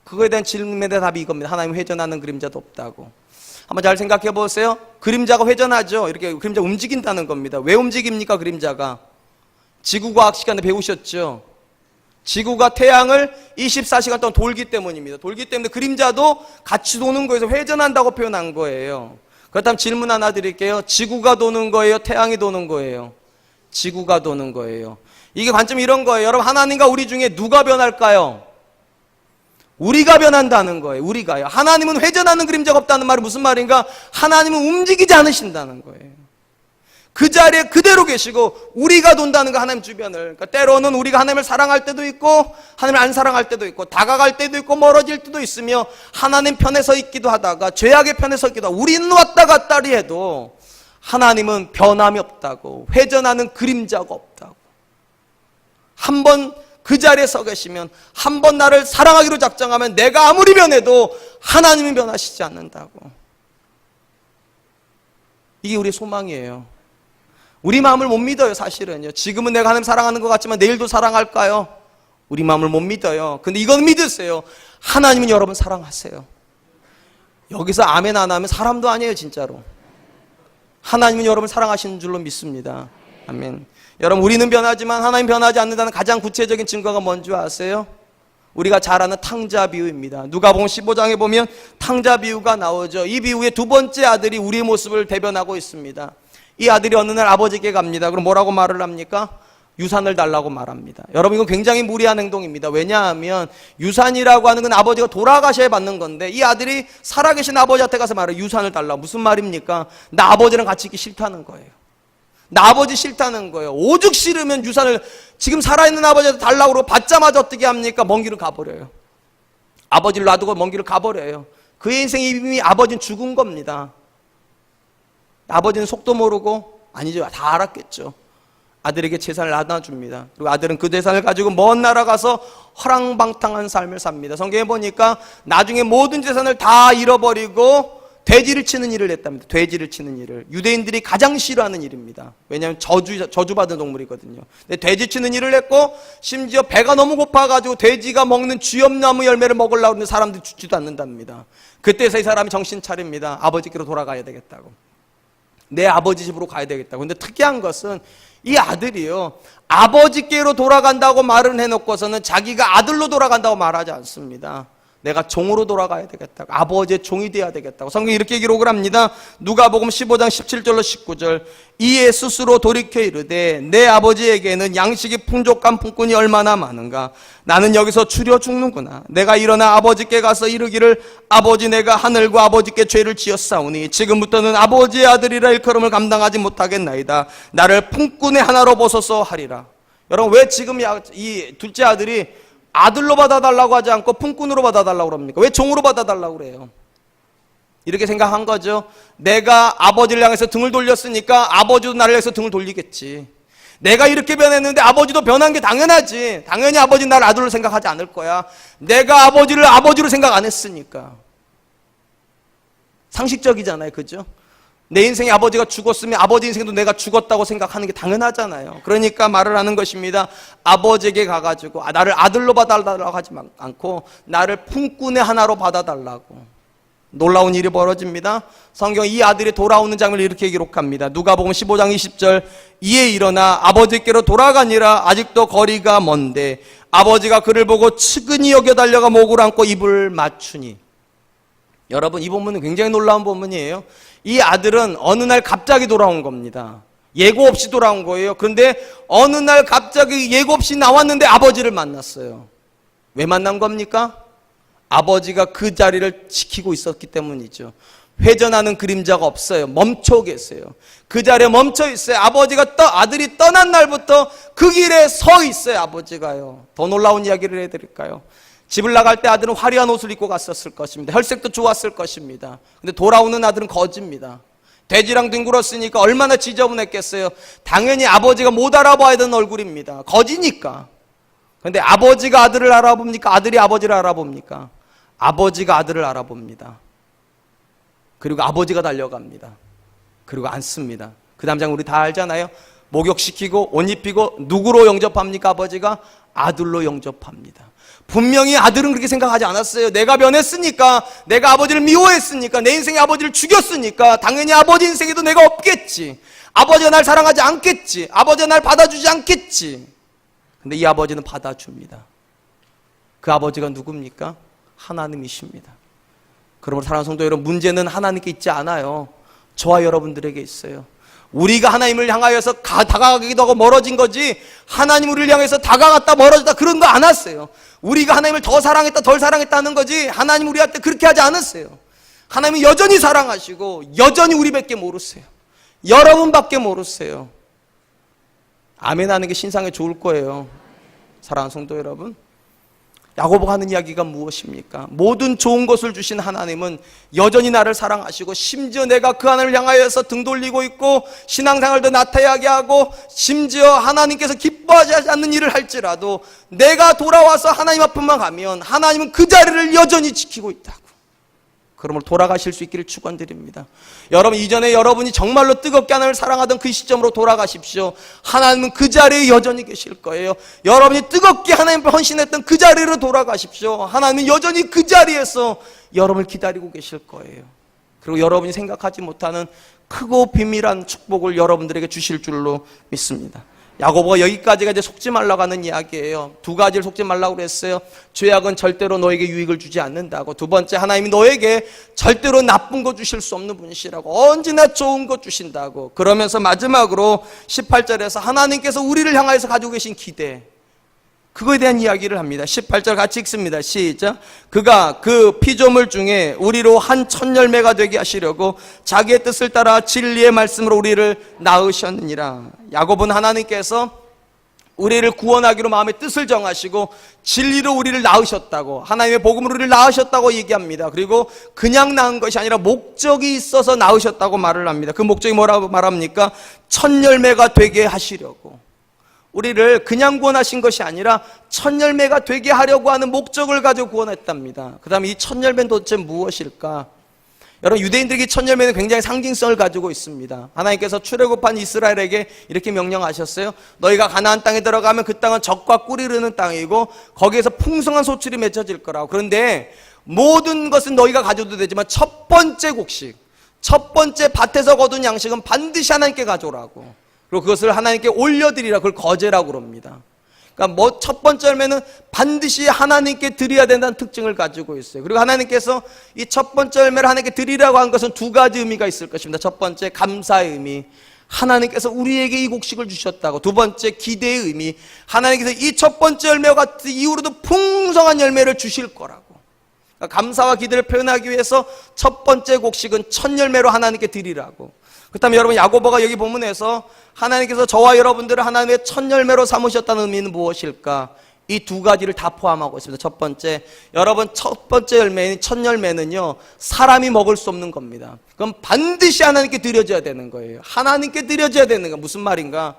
그거에 대한 질문에 대한 답이 이겁니다. 하나님 회전하는 그림자도 없다고. 한번 잘 생각해 보세요. 그림자가 회전하죠. 이렇게 그림자 움직인다는 겁니다. 왜 움직입니까? 그림자가 지구과학 시간에 배우셨죠. 지구가 태양을 24시간 동안 돌기 때문입니다. 돌기 때문에 그림자도 같이 도는 거에서 회전한다고 표현한 거예요. 그렇다면 질문 하나 드릴게요. 지구가 도는 거예요? 태양이 도는 거예요? 지구가 도는 거예요. 이게 관점이 이런 거예요. 여러분 하나님과 우리 중에 누가 변할까요? 우리가 변한다는 거예요. 우리가요. 하나님은 회전하는 그림자가 없다는 말은 무슨 말인가? 하나님은 움직이지 않으신다는 거예요. 그 자리에 그대로 계시고 우리가 돈다는 거 하나님 주변을. 그러니까 때로는 우리가 하나님을 사랑할 때도 있고 하나님을 안 사랑할 때도 있고 다가갈 때도 있고 멀어질 때도 있으며 하나님 편에 서 있기도 하다가 죄악의 편에 서 있기도 하고 우리는 왔다 갔다리 해도 하나님은 변함이 없다고, 회전하는 그림자가 없다고. 한번 그 자리에 서 계시면, 한 번 나를 사랑하기로 작정하면 내가 아무리 변해도 하나님은 변하시지 않는다고. 이게 우리의 소망이에요. 우리 마음을 못 믿어요. 사실은요. 지금은 내가 하나님 사랑하는 것 같지만 내일도 사랑할까요? 우리 마음을 못 믿어요. 근데 이건 믿으세요. 하나님은 여러분 사랑하세요. 여기서 아멘 안 하면 사람도 아니에요. 진짜로. 하나님은 여러분 사랑하시는 줄로 믿습니다. 아멘. 여러분 우리는 변하지만 하나님 변하지 않는다는 가장 구체적인 증거가 뭔지 아세요? 우리가 잘 아는 탕자 비유입니다. 누가복음 15장에 보면 탕자 비유가 나오죠. 이 비유의 두 번째 아들이 우리의 모습을 대변하고 있습니다. 이 아들이 어느 날 아버지께 갑니다. 그럼 뭐라고 말을 합니까? 유산을 달라고 말합니다. 여러분 이건 굉장히 무리한 행동입니다. 왜냐하면 유산이라고 하는 건 아버지가 돌아가셔야 받는 건데 이 아들이 살아계신 아버지한테 가서 말해요. 유산을 달라고. 무슨 말입니까? 나 아버지랑 같이 있기 싫다는 거예요. 나 아버지 싫다는 거예요. 오죽 싫으면 유산을 지금 살아있는 아버지한테 달라고 그러고 받자마자 어떻게 합니까? 먼 길을 가버려요. 아버지를 놔두고 먼 길을 가버려요. 그의 인생이 이미 아버지는 죽은 겁니다. 아버지는 속도 모르고 아니죠. 다 알았겠죠. 아들에게 재산을 나눠줍니다. 그리고 아들은 그 재산을 가지고 먼 나라 가서 허랑방탕한 삶을 삽니다. 성경에 보니까 나중에 모든 재산을 다 잃어버리고 돼지를 치는 일을 했답니다. 돼지를 치는 일을. 유대인들이 가장 싫어하는 일입니다. 왜냐하면 저주받은 동물이거든요. 근데 돼지 치는 일을 했고 심지어 배가 너무 고파가지고 돼지가 먹는 쥐염나무 열매를 먹으려고 하는데 사람들이 죽지도 않는답니다. 그때서 이 사람이 정신 차립니다. 아버지께로 돌아가야 되겠다고. 내 아버지 집으로 가야 되겠다고. 근데 특이한 것은 이 아들이요, 아버지께로 돌아간다고 말을 해놓고서는 자기가 아들로 돌아간다고 말하지 않습니다. 내가 종으로 돌아가야 되겠다고, 아버지의 종이 되어야 되겠다고. 성경이 이렇게 기록을 합니다. 누가복음 15장 17절로 19절. 이에 스스로 돌이켜 이르되 내 아버지에게는 양식이 풍족한 품꾼이 얼마나 많은가. 나는 여기서 추려 죽는구나. 내가 일어나 아버지께 가서 이르기를 아버지 내가 하늘과 아버지께 죄를 지었사오니 지금부터는 아버지의 아들이라 일컬음을 감당하지 못하겠나이다. 나를 품꾼의 하나로 보소서 하리라. 여러분 왜 지금 이 둘째 아들이 아들로 받아달라고 하지 않고 품꾼으로 받아달라고 합니까? 왜 종으로 받아달라고 그래요? 이렇게 생각한 거죠. 내가 아버지를 향해서 등을 돌렸으니까 아버지도 나를 향해서 등을 돌리겠지. 내가 이렇게 변했는데 아버지도 변한 게 당연하지. 당연히 아버지는 나를 아들로 생각하지 않을 거야. 내가 아버지를 아버지로 생각 안 했으니까. 상식적이잖아요. 그죠? 내 인생에 아버지가 죽었으면 아버지 인생도 내가 죽었다고 생각하는 게 당연하잖아요. 그러니까 말을 하는 것입니다. 아버지에게 가가지고 나를 아들로 받아달라고 하지 않고 나를 품꾼의 하나로 받아달라고. 놀라운 일이 벌어집니다. 성경 이 아들이 돌아오는 장면을 이렇게 기록합니다. 누가복음 15장 20절. 이에 일어나 아버지께로 돌아가니라. 아직도 거리가 먼데 아버지가 그를 보고 측은히 여겨 달려가 목을 안고 입을 맞추니. 여러분 이 본문은 굉장히 놀라운 본문이에요. 이 아들은 어느 날 갑자기 돌아온 겁니다. 예고 없이 돌아온 거예요. 그런데 어느 날 갑자기 예고 없이 나왔는데 아버지를 만났어요. 왜 만난 겁니까? 아버지가 그 자리를 지키고 있었기 때문이죠. 회전하는 그림자가 없어요. 멈춰 계세요. 그 자리에 멈춰 있어요. 아들이 떠난 날부터 그 길에 서 있어요. 아버지가요. 더 놀라운 이야기를 해드릴까요? 집을 나갈 때 아들은 화려한 옷을 입고 갔었을 것입니다. 혈색도 좋았을 것입니다. 근데 돌아오는 아들은 거지입니다. 돼지랑 뒹굴었으니까 얼마나 지저분했겠어요. 당연히 아버지가 못 알아봐야 되는 얼굴입니다. 거지니까. 근데 아버지가 아들을 알아봅니까? 아들이 아버지를 알아봅니까? 아버지가 아들을 알아봅니다. 그리고 아버지가 달려갑니다. 그리고 앉습니다. 그 담장 우리 다 알잖아요. 목욕시키고 옷 입히고 누구로 영접합니까? 아버지가 아들로 영접합니다. 분명히 아들은 그렇게 생각하지 않았어요. 내가 변했으니까, 내가 아버지를 미워했으니까, 내 인생에 아버지를 죽였으니까 당연히 아버지 인생에도 내가 없겠지. 아버지가 날 사랑하지 않겠지. 아버지가 날 받아주지 않겠지. 근데 이 아버지는 받아줍니다. 그 아버지가 누굽니까? 하나님이십니다. 그러므로 사랑하는 성도 여러분, 문제는 하나님께 있지 않아요. 저와 여러분들에게 있어요. 우리가 하나님을 향하여서 다가가기도 하고 멀어진 거지, 하나님 우리를 향해서 다가갔다 멀어졌다 그런 거 안 했어요. 우리가 하나님을 더 사랑했다 덜 사랑했다 하는 거지, 하나님 우리한테 그렇게 하지 않았어요. 하나님은 여전히 사랑하시고 여전히 우리밖에 모르세요. 여러분밖에 모르세요. 아멘 하는 게 신상에 좋을 거예요. 사랑하는 성도 여러분, 야고보가 하는 이야기가 무엇입니까? 모든 좋은 것을 주신 하나님은 여전히 나를 사랑하시고, 심지어 내가 그 하나님을 향하여서 등 돌리고 있고 신앙생활도 나태하게 하고, 심지어 하나님께서 기뻐하지 않는 일을 할지라도 내가 돌아와서 하나님 앞에만 가면 하나님은 그 자리를 여전히 지키고 있다고. 그러므로 돌아가실 수 있기를 축원드립니다. 여러분, 이전에 여러분이 정말로 뜨겁게 하나님을 사랑하던 그 시점으로 돌아가십시오. 하나님은 그 자리에 여전히 계실 거예요. 여러분이 뜨겁게 하나님 앞에 헌신했던 그 자리로 돌아가십시오. 하나님은 여전히 그 자리에서 여러분을 기다리고 계실 거예요. 그리고 여러분이 생각하지 못하는 크고 비밀한 축복을 여러분들에게 주실 줄로 믿습니다. 야고보가 여기까지가 이제 속지 말라고 하는 이야기예요. 두 가지를 속지 말라고 그랬어요. 죄악은 절대로 너에게 유익을 주지 않는다고. 두 번째, 하나님이 너에게 절대로 나쁜 거 주실 수 없는 분이시라고. 언제나 좋은 거 주신다고. 그러면서 마지막으로 18절에서 하나님께서 우리를 향하여서 가지고 계신 기대, 그거에 대한 이야기를 합니다. 18절 같이 읽습니다. 시작. 그가 그 피조물 중에 우리로 한 첫 열매가 되게 하시려고 자기의 뜻을 따라 진리의 말씀으로 우리를 낳으셨느니라. 야고보는 하나님께서 우리를 구원하기로 마음의 뜻을 정하시고 진리로 우리를 낳으셨다고, 하나님의 복음으로 우리를 낳으셨다고 얘기합니다. 그리고 그냥 낳은 것이 아니라 목적이 있어서 낳으셨다고 말을 합니다. 그 목적이 뭐라고 말합니까? 첫 열매가 되게 하시려고. 우리를 그냥 구원하신 것이 아니라 첫 열매가 되게 하려고 하는 목적을 가지고 구원했답니다. 그 다음에 이 첫 열매는 도대체 무엇일까? 여러분, 유대인들에게 첫 열매는 굉장히 상징성을 가지고 있습니다. 하나님께서 출애굽한 이스라엘에게 이렇게 명령하셨어요. 너희가 가나안 땅에 들어가면 그 땅은 젖과 꿀이 흐르는 땅이고 거기에서 풍성한 소출이 맺혀질 거라고. 그런데 모든 것은 너희가 가져도 되지만 첫 번째 곡식, 첫 번째 밭에서 거둔 양식은 반드시 하나님께 가져오라고. 그리고 그것을 하나님께 올려드리라. 그걸 거제라고 그럽니다. 그러니까 첫 번째 열매는 반드시 하나님께 드려야 된다는 특징을 가지고 있어요. 그리고 하나님께서 이 첫 번째 열매를 하나님께 드리라고 한 것은 두 가지 의미가 있을 것입니다. 첫 번째, 감사의 의미. 하나님께서 우리에게 이 곡식을 주셨다고. 두 번째, 기대의 의미. 하나님께서 이 첫 번째 열매와 같은 이후로도 풍성한 열매를 주실 거라고. 그러니까 감사와 기대를 표현하기 위해서 첫 번째 곡식은 첫 열매로 하나님께 드리라고. 그렇다면 여러분, 야고보가 여기 본문에서 하나님께서 저와 여러분들을 하나님의 첫 열매로 삼으셨다는 의미는 무엇일까? 이 두 가지를 다 포함하고 있습니다. 첫 번째, 여러분, 첫 번째 열매인 첫 열매는요, 사람이 먹을 수 없는 겁니다. 그럼 반드시 하나님께 드려져야 되는 거예요. 하나님께 드려져야 되는 거. 무슨 말인가?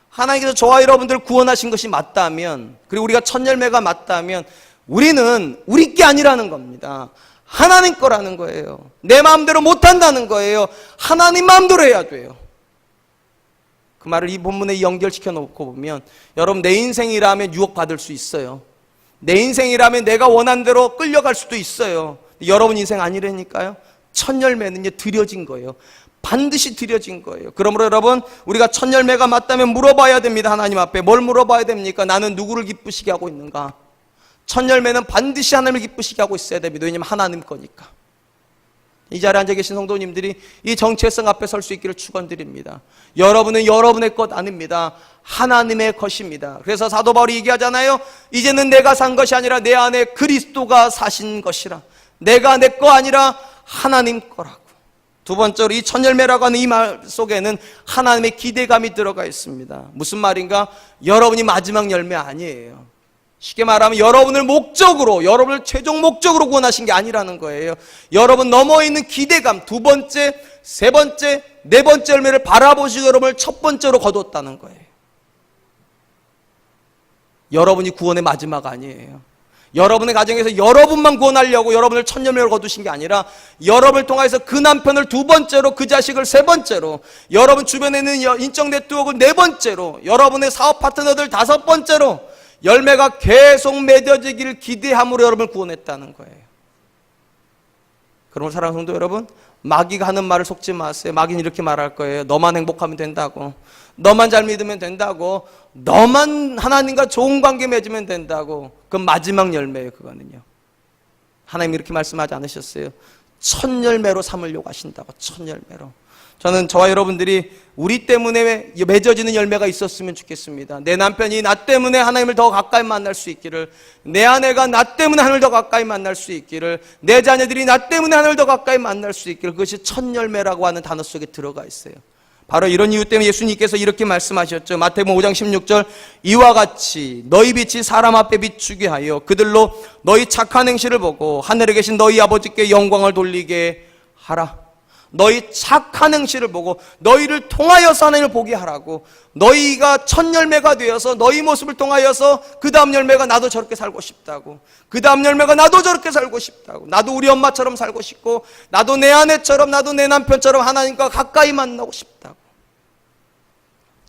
하나님께서 저와 여러분들을 구원하신 것이 맞다면, 그리고 우리가 첫 열매가 맞다면 우리는 우리 게 아니라는 겁니다. 하나님 거라는 거예요. 내 마음대로 못한다는 거예요. 하나님 마음대로 해야 돼요. 그 말을 이 본문에 연결시켜 놓고 보면, 여러분, 내 인생이라면 유혹받을 수 있어요. 내 인생이라면 내가 원하는 대로 끌려갈 수도 있어요. 여러분 인생 아니라니까요. 첫 열매는요, 드려진 거예요. 반드시 드려진 거예요. 그러므로 여러분, 우리가 첫 열매가 맞다면 물어봐야 됩니다. 하나님 앞에 뭘 물어봐야 됩니까? 나는 누구를 기쁘시게 하고 있는가? 첫 열매는 반드시 하나님을 기쁘시게 하고 있어야 됩니다. 왜냐하면 하나님 거니까. 이 자리에 앉아 계신 성도님들이 이 정체성 앞에 설 수 있기를 축원드립니다. 여러분은 여러분의 것 아닙니다. 하나님의 것입니다. 그래서 사도 바울이 얘기하잖아요. 이제는 내가 산 것이 아니라 내 안에 그리스도가 사신 것이라. 내가 내 거 아니라 하나님 거라고. 두 번째로 이 첫 열매라고 하는 이 말 속에는 하나님의 기대감이 들어가 있습니다. 무슨 말인가? 여러분이 마지막 열매 아니에요. 쉽게 말하면 여러분을 목적으로, 여러분을 최종 목적으로 구원하신 게 아니라는 거예요. 여러분 넘어 있는 기대감, 두 번째, 세 번째, 네 번째 열매를 바라보시고 여러분을 첫 번째로 거뒀다는 거예요. 여러분이 구원의 마지막 아니에요. 여러분의 가정에서 여러분만 구원하려고 여러분을 첫 열매로 거두신 게 아니라 여러분을 통해서 그 남편을 두 번째로, 그 자식을 세 번째로, 여러분 주변에 있는 인적 네트워크를 네 번째로, 여러분의 사업 파트너들 다섯 번째로 열매가 계속 맺어지기를 기대함으로 여러분을 구원했다는 거예요. 그러므로 사랑하는 성도 여러분, 마귀가 하는 말을 속지 마세요. 마귀는 이렇게 말할 거예요. 너만 행복하면 된다고, 너만 잘 믿으면 된다고, 너만 하나님과 좋은 관계 맺으면 된다고. 그건 마지막 열매예요. 그거는요, 하나님이 이렇게 말씀하지 않으셨어요? 첫 열매로 삼으려고 하신다고. 첫 열매로. 저는 저와 여러분들이 우리 때문에 맺어지는 열매가 있었으면 좋겠습니다. 내 남편이 나 때문에 하나님을 더 가까이 만날 수 있기를, 내 아내가 나 때문에 하나님을 더 가까이 만날 수 있기를, 내 자녀들이 나 때문에 하나님을 더 가까이 만날 수 있기를. 그것이 첫 열매라고 하는 단어 속에 들어가 있어요. 바로 이런 이유 때문에 예수님께서 이렇게 말씀하셨죠. 마태복음 5장 16절, 이와 같이 너희 빛이 사람 앞에 비추게 하여 그들로 너희 착한 행실을 보고 하늘에 계신 너희 아버지께 영광을 돌리게 하라. 너희 착한 행실을 보고 너희를 통하여서 하나님을 보게 하라고. 너희가 첫 열매가 되어서 너희 모습을 통하여서 그 다음 열매가 나도 저렇게 살고 싶다고, 그 다음 열매가 나도 저렇게 살고 싶다고, 나도 우리 엄마처럼 살고 싶고, 나도 내 아내처럼, 나도 내 남편처럼 하나님과 가까이 만나고 싶다고.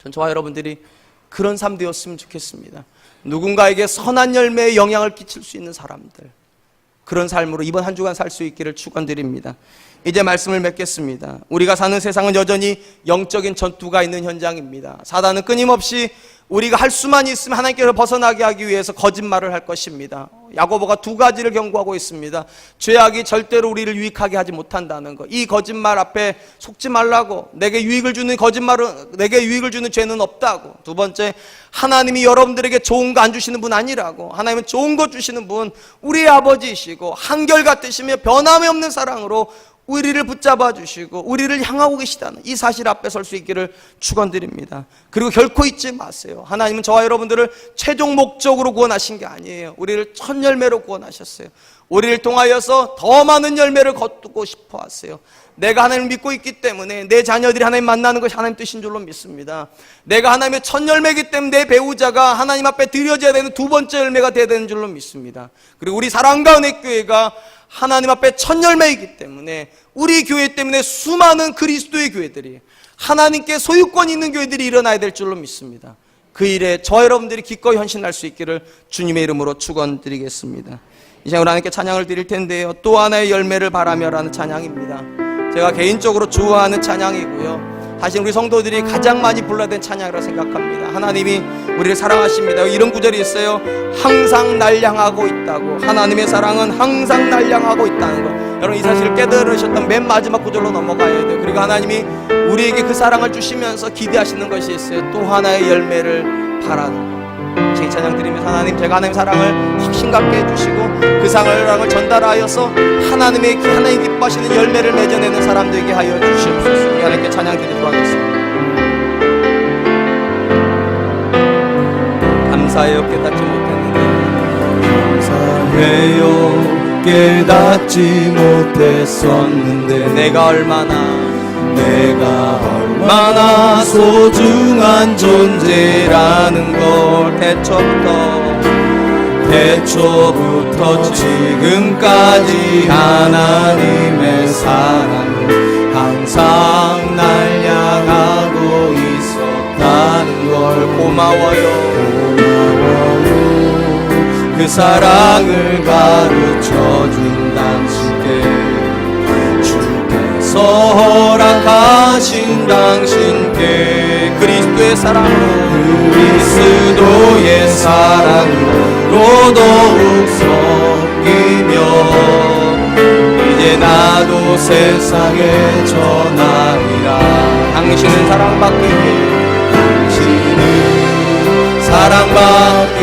전 저와 여러분들이 그런 삶 되었으면 좋겠습니다. 누군가에게 선한 열매의 영향을 끼칠 수 있는 사람들, 그런 삶으로 이번 한 주간 살 수 있기를 축원드립니다. 이제 말씀을 맺겠습니다. 우리가 사는 세상은 여전히 영적인 전투가 있는 현장입니다. 사단은 끊임없이 우리가 할 수만 있으면 하나님께서 벗어나게 하기 위해서 거짓말을 할 것입니다. 야고보가 두 가지를 경고하고 있습니다. 죄악이 절대로 우리를 유익하게 하지 못한다는 것. 이 거짓말 앞에 속지 말라고. 내게 유익을 주는 거짓말은, 내게 유익을 주는 죄는 없다고. 두 번째, 하나님이 여러분들에게 좋은 거 안 주시는 분 아니라고. 하나님은 좋은 거 주시는 분, 우리의 아버지이시고 한결같으시며 변함이 없는 사랑으로 우리를 붙잡아 주시고 우리를 향하고 계시다는 이 사실 앞에 설 수 있기를 축원드립니다. 그리고 결코 잊지 마세요. 하나님은 저와 여러분들을 최종 목적으로 구원하신 게 아니에요. 우리를 첫 열매로 구원하셨어요. 우리를 통하여서 더 많은 열매를 거두고 싶어 하세요. 내가 하나님을 믿고 있기 때문에 내 자녀들이 하나님 만나는 것이 하나님 뜻인 줄로 믿습니다. 내가 하나님의 첫 열매이기 때문에 내 배우자가 하나님 앞에 드려져야 되는 두 번째 열매가 되어야 되는 줄로 믿습니다. 그리고 우리 사랑과 은혜교회가 하나님 앞에 첫 열매이기 때문에 우리 교회 때문에 수많은 그리스도의 교회들이, 하나님께 소유권이 있는 교회들이 일어나야 될 줄로 믿습니다. 그 일에 저 여러분들이 기꺼이 헌신할 수 있기를 주님의 이름으로 축원드리겠습니다. 이 시간 하나님께 찬양을 드릴 텐데요, 또 하나의 열매를 바라며라는 찬양입니다. 제가 개인적으로 좋아하는 찬양이고요, 사실 우리 성도들이 가장 많이 불러야 되는 찬양이라고 생각합니다. 하나님이 우리를 사랑하십니다. 이런 구절이 있어요. 항상 날 향하고 있다고. 하나님의 사랑은 항상 날 향하고 있다는 것. 여러분, 이 사실을 깨달으셨던 맨 마지막 구절로 넘어가야 돼요. 그리고 하나님이 우리에게 그 사랑을 주시면서 기대하시는 것이 있어요. 또 하나의 열매를 바라는 것. 제 찬양 드리면서 하나님, 제가 하나님의 사랑을 확신 갖게 해주시고 그 사랑을 전달하여서 하나님의 기뻐하시는 열매를 맺어내는 사람들에게 하여 주시옵소서. 우리 하나님께 찬양 드리도록 하겠습니다. 감사해요, 깨닫지 못했는데. 감사해요, 깨닫지 못했었는데. 내가 얼마나 소중한 존재라는 걸 태초부터 지금까지 하나님의 사랑은 항상 날 향하고 있었다는 걸. 고마워요. 그 사랑을 가르쳐준 당신께, 허락하신 당신께 그리스도의 사랑으로, 그리스도의 사랑으로 더욱 섬기며 이제 나도 세상에 전하리라. 당신은 사랑받기 위해, 당신은 사랑받기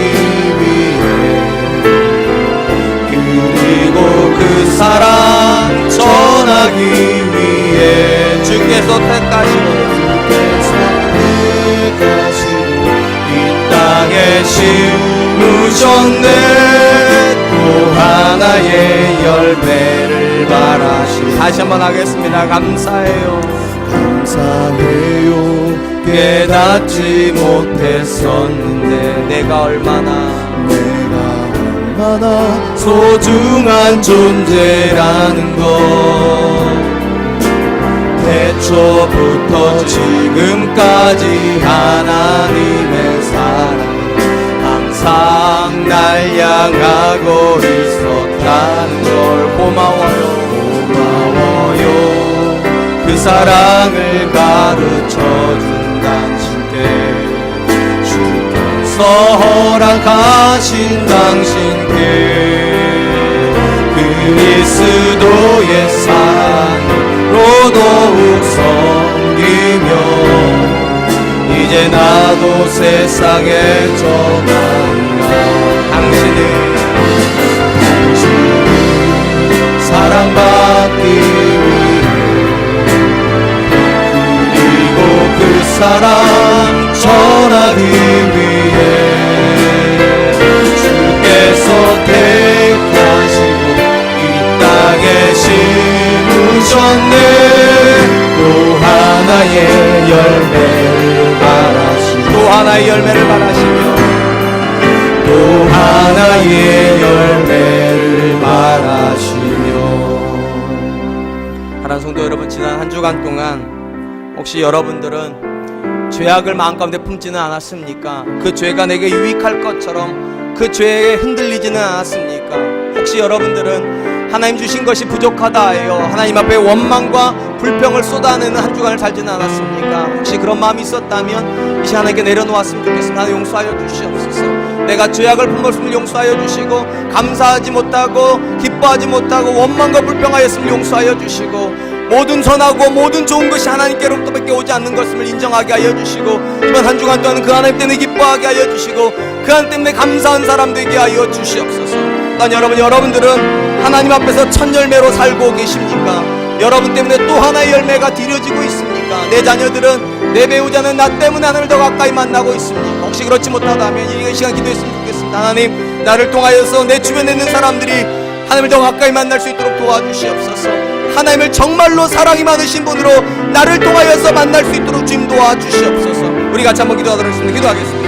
위해, 그리고 그 사랑 전하기 위해 주께서 택하시고 이 땅에 심으셨네. 또 하나의 열매를 바라시네. 다시 한번 하겠습니다. 감사해요. 감사해요. 깨닫지 못했었는데 내가 얼마나 소중한 존재라는 것. 태초부터 지금까지 하나님의 사랑 항상 날 향하고 있었다는 걸. 고마워요. 그 사랑을 가르쳐준 당신께 주께서 허락하신 당신께 그리스도의 사랑으로 더욱 섬기며 이제 나도 세상에 전하리라. 당신은 사랑받기 위해 그리고 그 사랑 전하기 위해 주께서 택하시고 이 땅에 심으셨네. 또 하나의 열매를 바라시며 또 하나의 열매를 바라시며 또 하나의 열매를 바라시며. 사랑하는 성도 여러분, 지난 한 주간 동안 혹시 여러분들은 죄악을 마음가운데 품지는 않았습니까? 그 죄가 내게 유익할 것처럼 그 죄에 흔들리지는 않았습니까? 혹시 여러분들은 하나님 주신 것이 부족하다 하여 하나님 앞에 원망과 불평을 쏟아내는 한 주간을 살지는 않았습니까? 혹시 그런 마음이 있었다면 이 시간 하나님께 내려놓았으면 좋겠습니다. 하나님 용서하여 주시옵소서. 내가 죄악을 품었음을 용서하여 주시고 감사하지 못하고 기뻐하지 못하고 원망과 불평하였음을 용서하여 주시고 모든 선하고 모든 좋은 것이 하나님께로부터밖에 오지 않는 것임을 인정하게 하여 주시고 이번 한 주간 동안 그 하나님 때문에 기뻐하게 하여 주시고 그 하나님 때문에 감사한 사람 되게 하여 주시옵소서. 난 여러분들은 하나님 앞에서 첫 열매로 살고 계십니까? 여러분 때문에 또 하나의 열매가 드려지고 있습니까? 내 자녀들은, 내 배우자는 나 때문에 하나님을 더 가까이 만나고 있습니까? 혹시 그렇지 못하다면 이 시간 기도했으면 좋겠습니다. 하나님, 나를 통하여서 내 주변에 있는 사람들이 하나님을 더 가까이 만날 수 있도록 도와주시옵소서. 하나님을 정말로 사랑이 많으신 분으로 나를 통하여서 만날 수 있도록 주님 도와주시옵소서. 우리 같이 한번 기도하도록 하겠습니다. 기도하겠습니다.